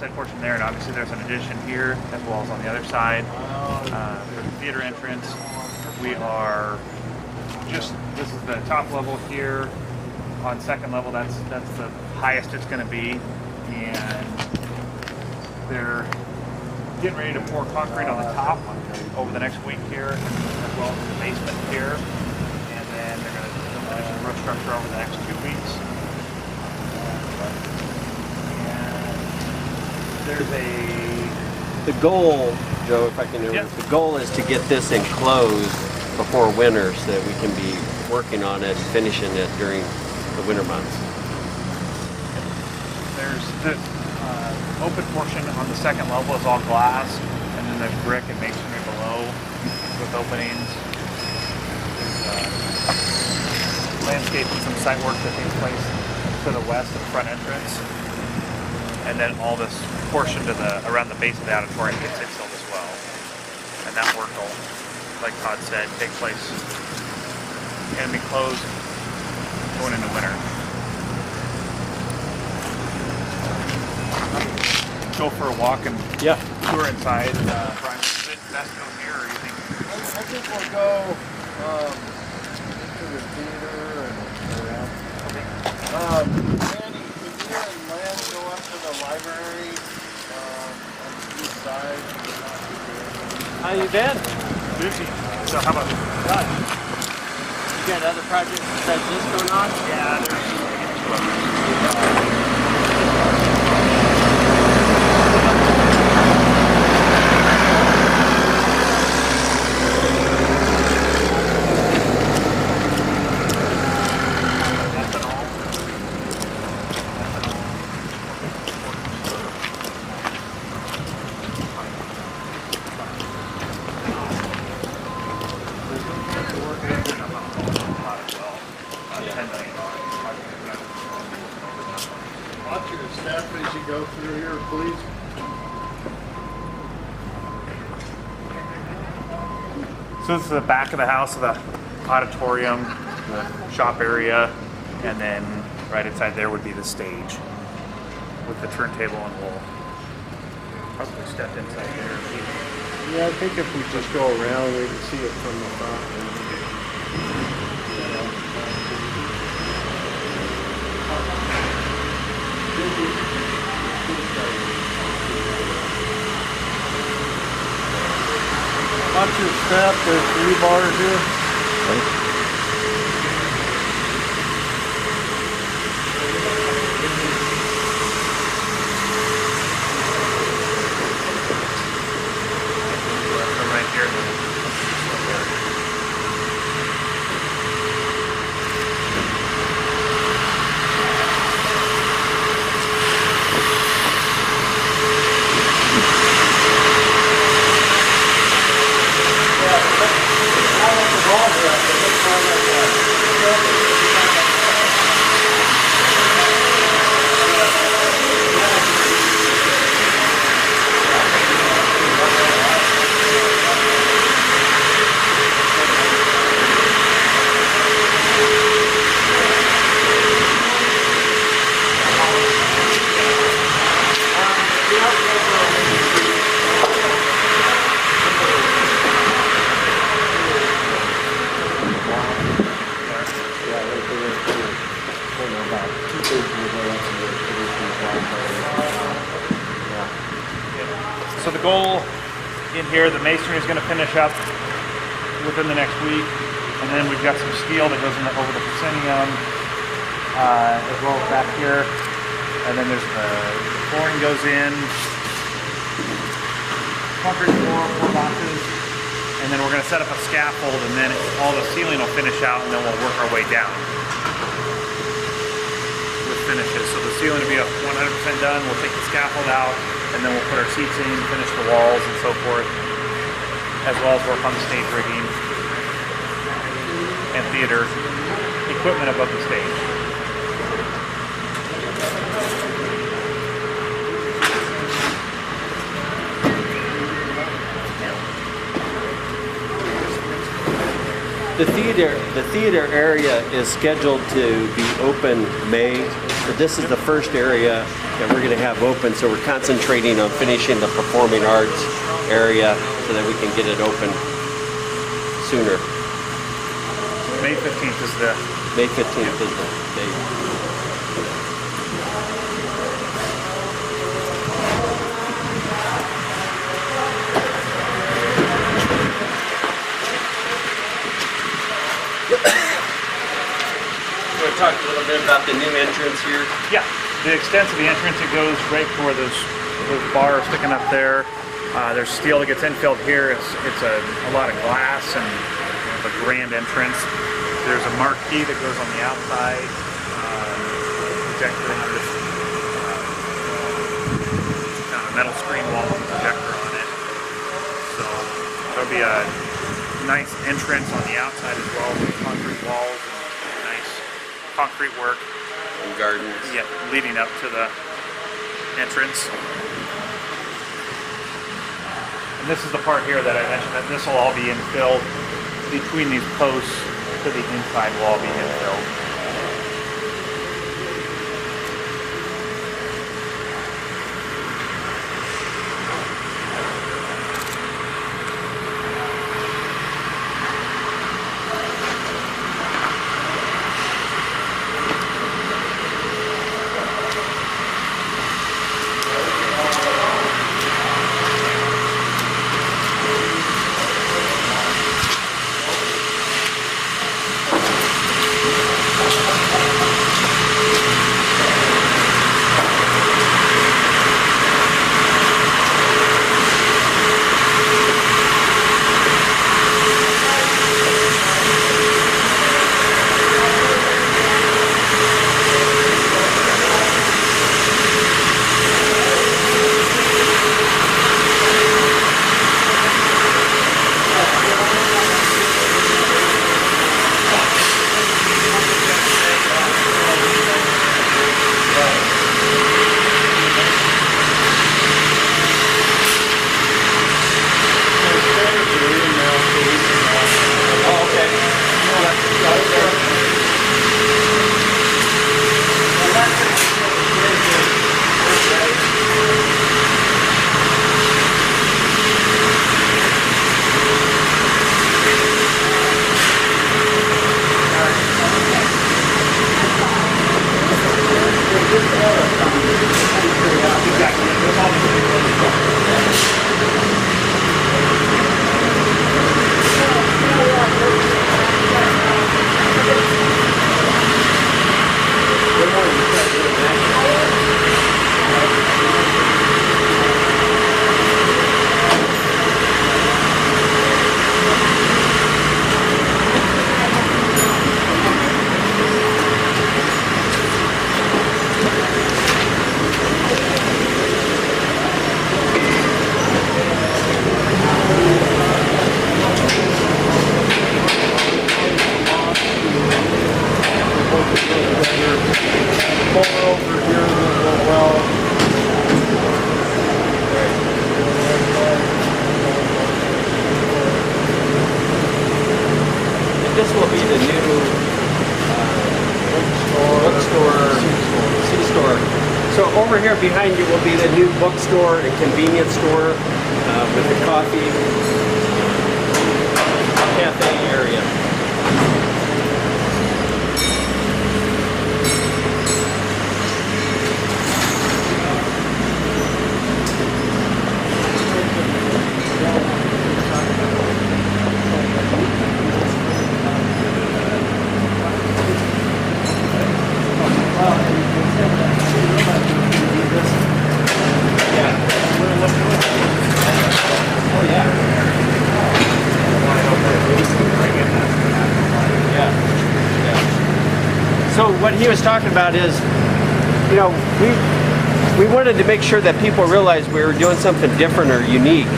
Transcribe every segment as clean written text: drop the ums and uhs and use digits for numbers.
outside portion there, and obviously there's an addition here as well as on the other side for the theater entrance. We are this is the top level here. On second level, that's the highest it's going to be, and they're getting ready to pour concrete on the top over the next week here, as well as the basement here, and then they're going to finish the roof structure over the next 2 weeks. And there's the goal, Joe, if I can Yep. the goal is to get this enclosed before winter so that we can be working on it, finishing it during the winter months. There's the open portion on the second level is all glass, and then there's brick and masonry below with openings. There's landscape and some site work that takes place to the west of the front entrance, and then all this portion to the around the base of the auditorium gets infilled as well. And that work will, like Todd said, take place and be closed going into winter. Go for a walk and tour inside. Brian, is it best to go here, or you think? I think we'll go to the theater and around. Andy, could you and Lance go up to the library on the east side? How you been? Busy. So how about Todd? You got other projects besides this going on? Yeah, there's Watch your step as you go through here, please. So this is the back of the house of the auditorium, the shop area, and then right inside there would be the stage with the turntable, and we'll probably step inside there. Yeah, I think if we just go around, we can see it from the front. Watch your step, there's 3 bars here. So right here. So the goal in here, the masonry is going to finish up within the next week, and then we've got some steel that goes over the proscenium, as well as back here, and then there's the flooring goes in, concrete floor, 4 boxes, and then we're going to set up a scaffold, and then all the ceiling will finish out, and then we'll work our way down with finishes. So the ceiling will be 100% done. We'll take the scaffold out, and then we'll put our seats in, finish the walls and so forth, as well as work on the stage rigging and theater equipment above the stage. The theater area is scheduled to be open May. So this is the first area that we're going to have open. So we're concentrating on finishing the performing arts area so that we can get it open sooner. May 15th is the... May 15th is the date. Talk a little bit about the new entrance here. Yeah, the extent of the entrance, it goes right to where those bars sticking up there. There's steel that gets infilled here. It's a lot of glass and a grand entrance. There's a marquee that goes on the outside, projector on this kind of metal screen wall with a projector on it. So there'll be a nice entrance on the outside as well with concrete walls. Concrete work and gardens. Yeah, leading up to the entrance. And this is the part here that I mentioned that this will all be infilled between these posts to the inside wall be infilled. This will be the new bookstore, C-store. So over here behind you will be the new bookstore and convenience store with the coffee cafe area. So what he was talking about is, you know, we wanted to make sure that people realized we were doing something different or unique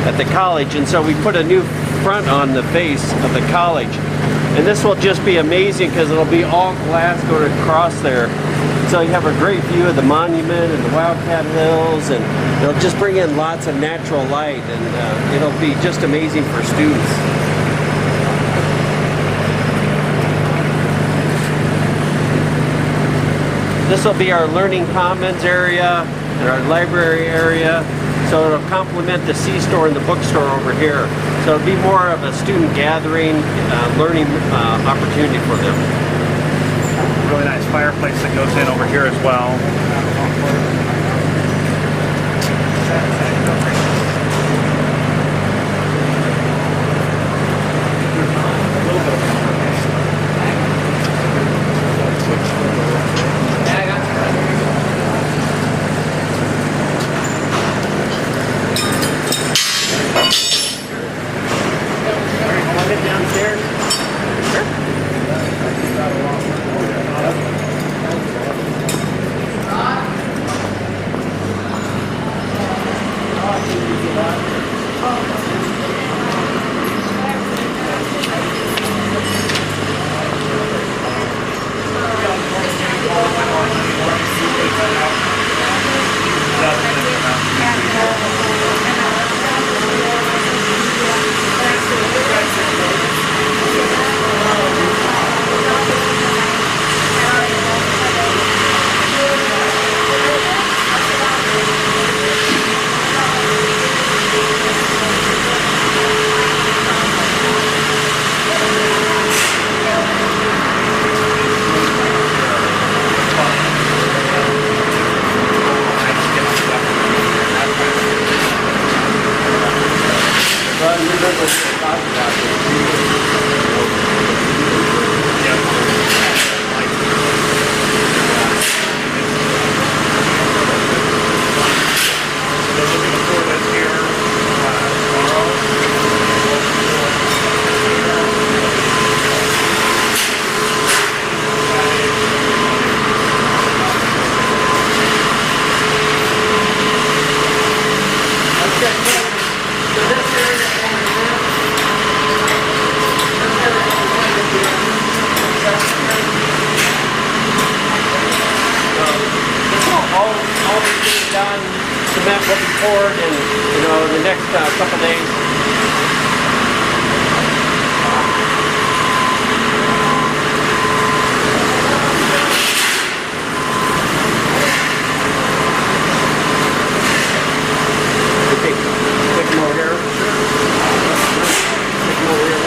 at the college, and so we put a new front on the face of the college. And this will just be amazing because it'll be all glass going across there. So you have a great view of the monument and the Wildcat Hills, and it'll just bring in lots of natural light, and it'll be just amazing for students. this will be our learning commons area and our library area. So it'll complement the C-store and the bookstore over here. So it'll be more of a student gathering, learning opportunity for them. Really nice fireplace that goes in over here as well. Cement will be poured in, the next couple days. Okay, take them over here. Take them over here.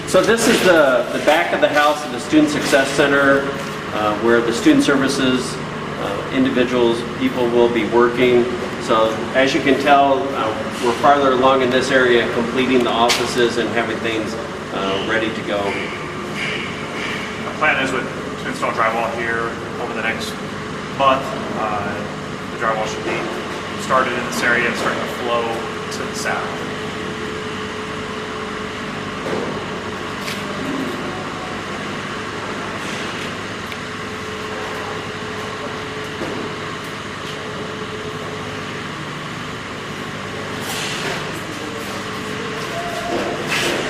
So this is the back of the house of the Student Success Center, where the student services individuals, people will be working. So as you can tell, we're farther along in this area, completing the offices and having things ready to go. The plan is to install drywall here over the next month. The drywall should be started in this area and starting to flow to the south.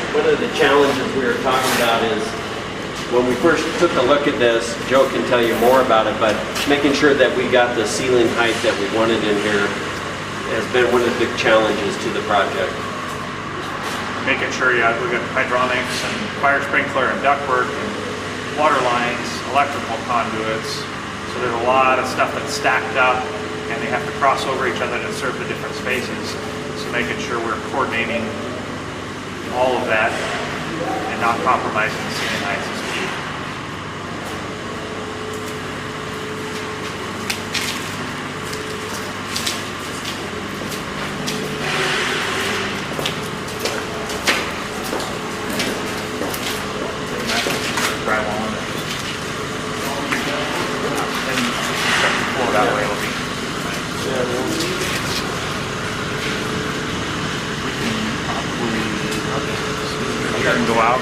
One of the challenges we were talking about is when we first took a look at this, Joe can tell you more about it, but making sure that we got the ceiling height that we wanted in here has been one of the big challenges to the project. Making sure we've got hydronics and fire sprinkler and ductwork and water lines, electrical conduits. So there's a lot of stuff that's stacked up and they have to cross over each other to serve the different spaces. So making sure we're coordinating all of that and not compromising the ceiling heights is key. drywall and construct the floor that way. It'll be. We can go out.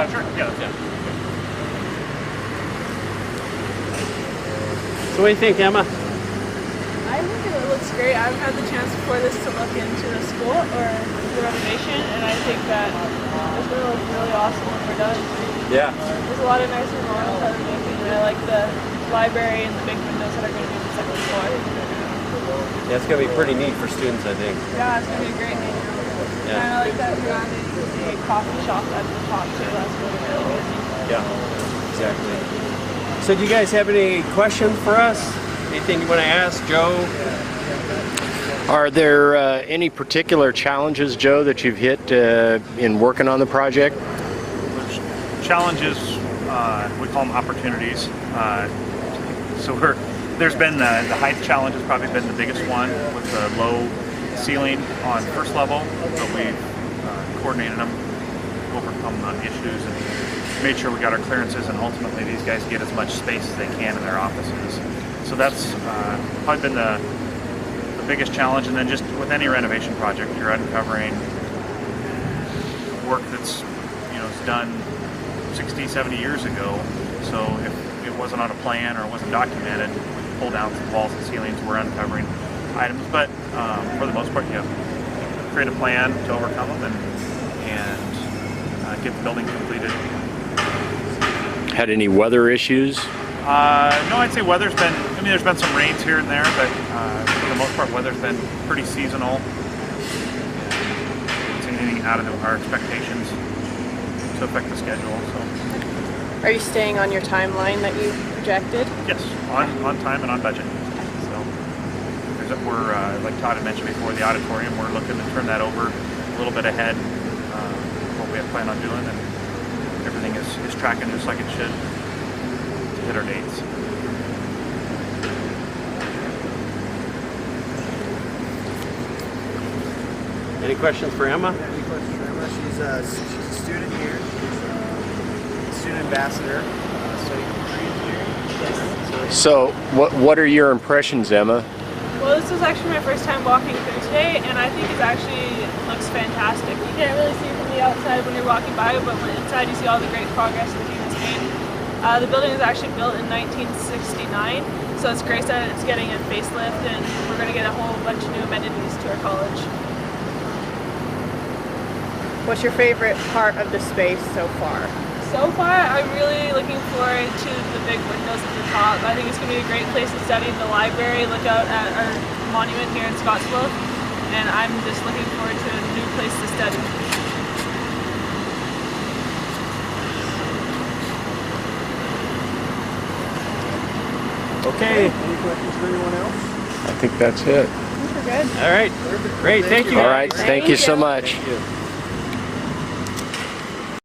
Sure, yeah. So what do you think, Emma? I think it looks great. I haven't had the chance before this to look into the school or the renovation, and I think that it's going to look really awesome when we're done. Yeah. There's a lot of nice remodels that are making, and I like the library and the big windows that are going to be in the second floor. Yeah, it's going to be pretty neat for students, I think. Yeah, it's going to be great. Yeah. And I like that we're adding the coffee shop at the top too. That's really good. Yeah, exactly. So do you guys have any questions for us? Anything you want to ask, Joe? Are there any particular challenges, Joe, that you've hit in working on the project? Challenges, we call them opportunities. There's been the height challenge has probably been the biggest one with the low ceiling on first level, but we've coordinated them, overcome the issues, and made sure we got our clearances, and ultimately these guys get as much space as they can in their offices. So that's probably been the biggest challenge. And then just with any renovation project, you're uncovering work that's is done 60, 70 years ago. So if it wasn't on a plan or it wasn't documented, we pull down some walls and ceilings, we're uncovering items. But for the most part, you create a plan to overcome them and get the building completed. Had any weather issues? No, I'd say weather's been, there's been some rains here and there, but for the most part, weather's been pretty seasonal. It's anything out of our expectations to affect the schedule. So. Are you staying on your timeline that you projected? Yes, on time and on budget. So we're, like Todd had mentioned before, the auditorium, we're looking to turn that over a little bit ahead what we had planned on doing, and everything is tracking just like it should to hit our dates. Any questions for Emma? Yeah, any questions for Emma? She's a student here. She's a student ambassador studying computer engineering. Yes. So what are your impressions, Emma? Well, this was actually my first time walking through today, and I think it actually looks fantastic. You can't really see from the outside when you're walking by, but when inside you see all the great progress the team has made. The building was actually built in 1969, so it's great that it's getting a facelift, and we're going to get a whole bunch of new amenities to our college. What's your favorite part of the space so far? So far, I'm really looking forward to the big windows at the top. I think it's going to be a great place to study in the library, look out at our monument here in Scottsbluff, and I'm just looking forward to a new place to study. Okay. Any questions for anyone else? I think that's it. We're good. All right. Great. Thank you. All right. Thank you so much. Thank you.